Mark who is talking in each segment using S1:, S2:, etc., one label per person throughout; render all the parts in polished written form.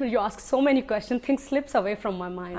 S1: You ask so many questions, things slips away from my mind.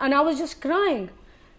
S1: And I was just crying.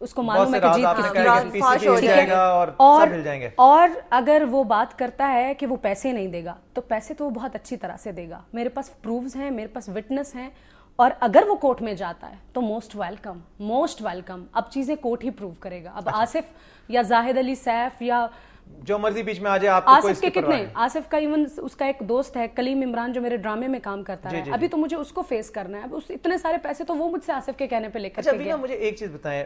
S1: اس کو معلوم ہے کہ جیت کس کی ہے، اور اگر وہ بات کرتا ہے کہ وہ پیسے نہیں دے گا تو پیسے تو وہ بہت اچھی طرح سے دے گا. میرے پاس پروفز ہیں, میرے پاس وٹنس ہیں, اور اگر وہ کورٹ میں جاتا ہے تو موسٹ ویلکم. اب چیزیں کورٹ ہی پروو کرے گا. اب آصف یا زاہد علی سیف یا
S2: جو مرضی بیچ میں آ جائے, آپ کو
S1: آصف کے کتنے, آصف کا ایون اس کا ایک دوست ہے کلیم عمران جو میرے ڈرامے میں کام کرتا ہے, ابھی تو مجھے اس کو فیس کرنا ہے. اب اتنے سارے پیسے تو وہ مجھ سے آصف کے کہنے پہ لے کر کے گیا.
S2: مجھے ایک چیز بتائیں,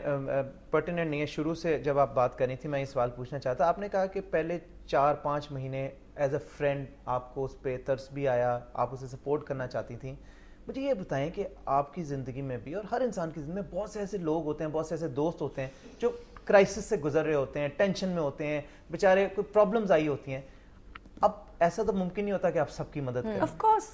S2: پرٹیننٹ نہیں ہے, شروع سے جب آپ بات کرنی تھی میں یہ سوال پوچھنا چاہتا. آپ نے کہا کہ پہلے 4-5 مہینے ایز اے فرینڈ آپ کو اس پہ ترس بھی آیا, آپ اسے سپورٹ کرنا چاہتی تھیں. مجھے یہ بتائیں کہ آپ کی زندگی میں بھی, اور ہر انسان کی زندگی میں بہت سے ایسے لوگ ہوتے ہیں, بہت سے ایسے دوست ہوتے ہیں جو کرائسس سے گزر رہے ہوتے ہیں, ٹینشن میں ہوتے ہیں, بیچارے کوئی پرابلمز آئی ہوتی ہیں. اب ایسا تو ممکن نہیں ہوتا کہ آپ سب کی مدد کریں,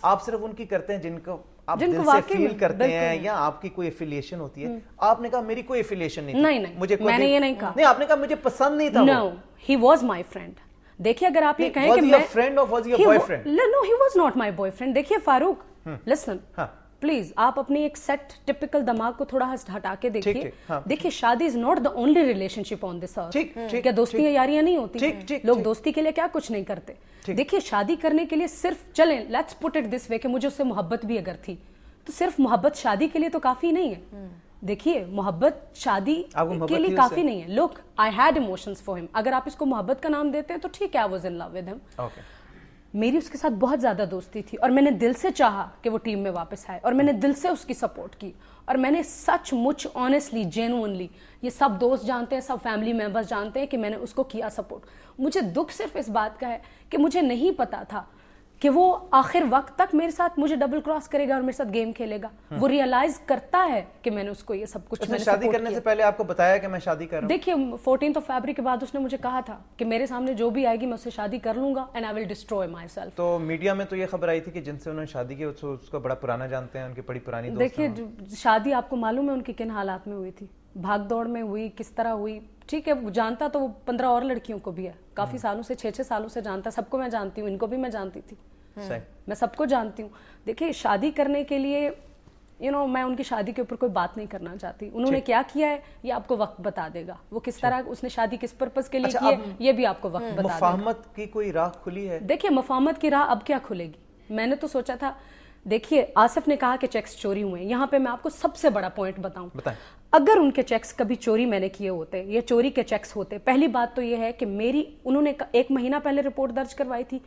S2: آپ صرف ان کی کرتے ہیں جن کو آپ دل سے فیل کرتے ہیں یا آپ کی کوئی ایفیلیشن ہوتی ہے. آپ نے کہا میری کوئی ایفیلیشن نہیں,
S1: نہیں میں نے یہ نہیں کہا.
S2: نہیں, آپ نے کہا مجھے پسند نہیں تھا.
S1: No, he was my friend. دیکھیے اگر آپ یہ کہیں کہ میں فرینڈ اور was your boy friend, no he was not my boy friend. دیکھیے فاروق, لسن پلیز, آپ اپنی ایک سیٹ ٹپیکل دماغ کو تھوڑا ہٹا کے دیکھیے. دیکھیے شادی is not the only relationship on this earth. کیا دوستی یاریاں نہیں ہوتی؟ لوگ دوستی کے لیے کیا کچھ نہیں کرتے. دیکھیے شادی کرنے کے لیے صرف, چلیں لیٹس پٹ اٹ دس وے, کہ مجھے اس سے محبت بھی اگر تھی تو صرف محبت شادی کے لیے تو کافی نہیں ہے. دیکھیے محبت شادی کے لیے کافی نہیں ہے. لک, آئی ہیڈ ایموشنز فار ہم. اگر آپ اس کو محبت کا نام دیتے ہیں تو ٹھیک ہے, I was in love with ہم. میری اس کے ساتھ بہت زیادہ دوستی تھی, اور میں نے دل سے چاہا کہ وہ ٹیم میں واپس آئے, اور میں نے دل سے اس کی سپورٹ کی, اور میں نے سچ مچ آنیسٹلی جینوئنلی, یہ سب دوست جانتے ہیں, سب فیملی ممبرز جانتے ہیں کہ میں نے اس کو کیا سپورٹ. مجھے دکھ صرف اس بات کا ہے کہ مجھے نہیں پتا تھا کہ وہ آخر وقت تک میرے ساتھ مجھے ڈبل کراس کرے گا اور میرے ساتھ گیم کھیلے گا. وہ ریئلائز کرتا ہے کہ میں نے اس کو یہ سب کچھ,
S2: شادی کرنے سے پہلے آپ کو بتایا کہ میں شادی کر رہا ہوں.
S1: دیکھیے 14 فیبرری کے بعد اس نے مجھے کہا تھا کہ میرے سامنے جو بھی آئے گی میں اس سے شادی کر لوں گا, and I will destroy myself.
S2: تو میڈیا میں تو یہ خبر آئی تھی کہ جن سے انہوں نے شادی کی اس کو بڑا پرانا جانتے ہیں, ان کی بڑی پرانی دوست.
S1: دیکھیے شادی آپ کو معلوم ہے ان کی کن حالات میں ہوئی تھی, بھاگ دوڑ میں ہوئی, کس طرح ہوئی. ٹھیک ہے, وہ جانتا تو وہ 15 اور لڑکیوں کو بھی ہے, کافی سالوں سے, 6 سالوں سے جانتا. سب کو میں جانتی ہوں, ان کو بھی میں جانتی تھی, میں سب کو جانتی ہوں. دیکھیے شادی کرنے کے لیے میں ان کی شادی کے اوپر کوئی بات نہیں کرنا چاہتی. انہوں نے کیا کیا ہے یہ آپ کو وقت بتا دے گا, وہ کس طرح اس نے شادی کس پرپز کے لیے کی ہے یہ بھی آپ کو وقت بتا دے گا.
S2: مفاہمت کی کوئی راہ کھلی ہے؟
S1: دیکھیے مفاہمت کی راہ اب کیا کھلے گی. میں نے تو سوچا تھا, دیکھیے آصف نے کہا کہ چیکس چوری ہوئے ہیں. یہاں پہ میں آپ کو سب سے بڑا پوائنٹ بتاؤں, اگر ان کے چیکس کبھی چوری میں نے کیے ہوتے یا چوری کے چیکس ہوتے, پہلی بات تو یہ ہے کہ انہوں نے 1 مہینہ پہلے رپورٹ درج کروائی تھی.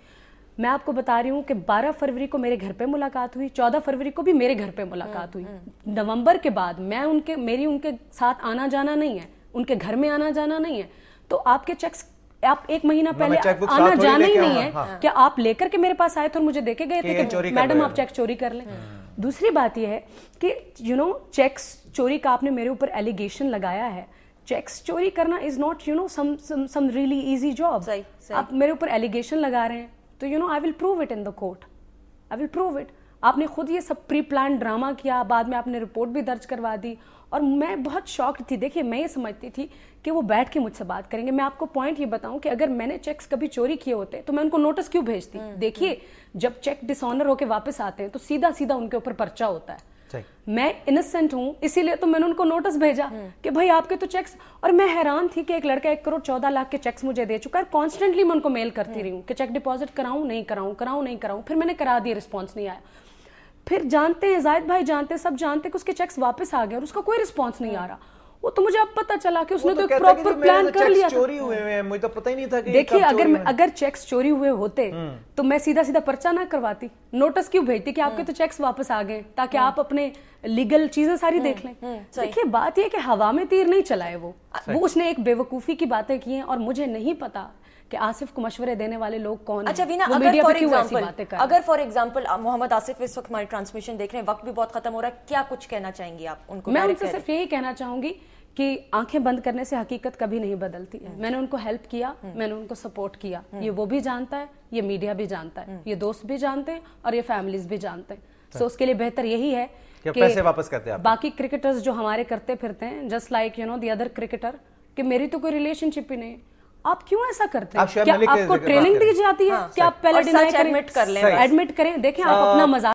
S1: میں آپ کو بتا رہی ہوں کہ 12 فروری کو میرے گھر پہ ملاقات ہوئی, 14 فروری کو بھی میرے گھر پہ ملاقات ہوئی. نومبر کے بعد میری ان کے ساتھ آنا جانا نہیں ہے, ان کے گھر میں آنا جانا نہیں ہے. تو آپ کے چیکس آپ 1 مہینہ پہلے آنا جانا ہی نہیں ہے کہ آپ لے کر کے میرے پاس آئے تھے اور مجھے دے کے گئے تھے کہ میڈم آپ چیک چوری کر لیں. دوسری بات یہ ہے کہ چیکس چوری کا آپ نے میرے اوپر ایلیگیشن لگایا ہے. چیکس چوری کرنا is not some really easy job. آپ میرے اوپر ایلیگیشن لگا رہے ہیں تو I will prove it in the court. I will prove it. آپ نے خود یہ سب پری پلان ڈرامہ کیا, بعد میں آپ نے رپورٹ بھی درج کروا دی, اور میں بہت شاکڈ تھی. دیکھیے میں یہ سمجھتی تھی کہ وہ بیٹھ کے مجھ سے بات کریں گے. میں آپ کو پوائنٹ یہ بتاؤں کہ اگر میں نے چیکس کبھی چوری کیے ہوتے تو میں ان کو نوٹس کیوں بھیجتی. دیکھیے جب چیک ڈس آنر ہو کے واپس آتے ہیں تو سیدھا ان کے اوپر پرچہ ہوتا ہے. میں انسینٹ ہوں, اسی لیے تو میں نے ان کو نوٹس بھیجا کہ بھائی آپ کے تو چیکس. اور میں حیران تھی کہ ایک لڑکا 1,14,00,000 کے چیکس مجھے دے چکا ہے. کانسٹنٹلی میں ان کو میل کرتی رہی ہوں کہ چیک ڈپازٹ کراؤں نہیں کراؤں. پھر میں نے کرا دیا, رسپانس نہیں آیا. پھر جانتے ہیں زاہد بھائی, جانتے سب جانتے کہ اس کے چیکس واپس آ گئے اور اس کا کوئی رسپانس نہیں آ رہا. وہ تو مجھے اب پتا چلا کہ اس نے تو ایک پراپر پلان کر لیا تھا.
S2: چوری ہوئے ہیں, مجھے تو پتہ ہی نہیں تھا کہ
S1: دیکھیے اگر چیکس چوری ہوئے ہوتے تو میں سیدھا پرچہ نہ کرواتی, نوٹس کیوں بھیجتی کہ آپ کے تو چیکس واپس آ گئے, تاکہ آپ اپنے لیگل چیزیں ساری دیکھ لیں. دیکھیے بات یہ کہ ہوا میں تیر نہیں چلائے وہ اس نے ایک بے وقوفی کی باتیں کی ہیں, اور مجھے نہیں پتا کہ آصف کو مشورے دینے والے لوگ کون ہیں.
S3: اچھا وینا, اگر فار ایگزامپل محمد آصف اس وقت ہماری ٹرانسمیشن دیکھ رہے ہیں, وقت بھی بہت ختم ہو رہا ہے, کیا کچھ کہنا چاہیں گی آپ ان کو؟
S1: میں ان سے صرف یہی کہنا چاہوں گی کہ آنکھیں بند کرنے سے حقیقت کبھی نہیں بدلتی ہے. میں نے ان کو ہیلپ کیا, میں نے ان کو سپورٹ کیا, یہ وہ بھی جانتا ہے, یہ میڈیا بھی جانتا ہے, یہ دوست بھی جانتے ہیں, اور یہ فیملیز بھی جانتے ہیں. سو اس کے لیے بہتر یہی ہے کہ
S2: پیسے واپس کرتے ہیں.
S1: باقی کرکٹرز جو ہمارے کرتے پھرتے ہیں just like the other cricketer, کہ میری تو کوئی ریلیشن شپ ہی نہیں. آپ کیوں ایسا کرتے ہیں؟ کیا آپ کو ٹریننگ دی جاتی ہے کہ آپ پہلے ڈینائی کریں, ایڈمٹ کریں؟ دیکھیں آپ اپنا مذاق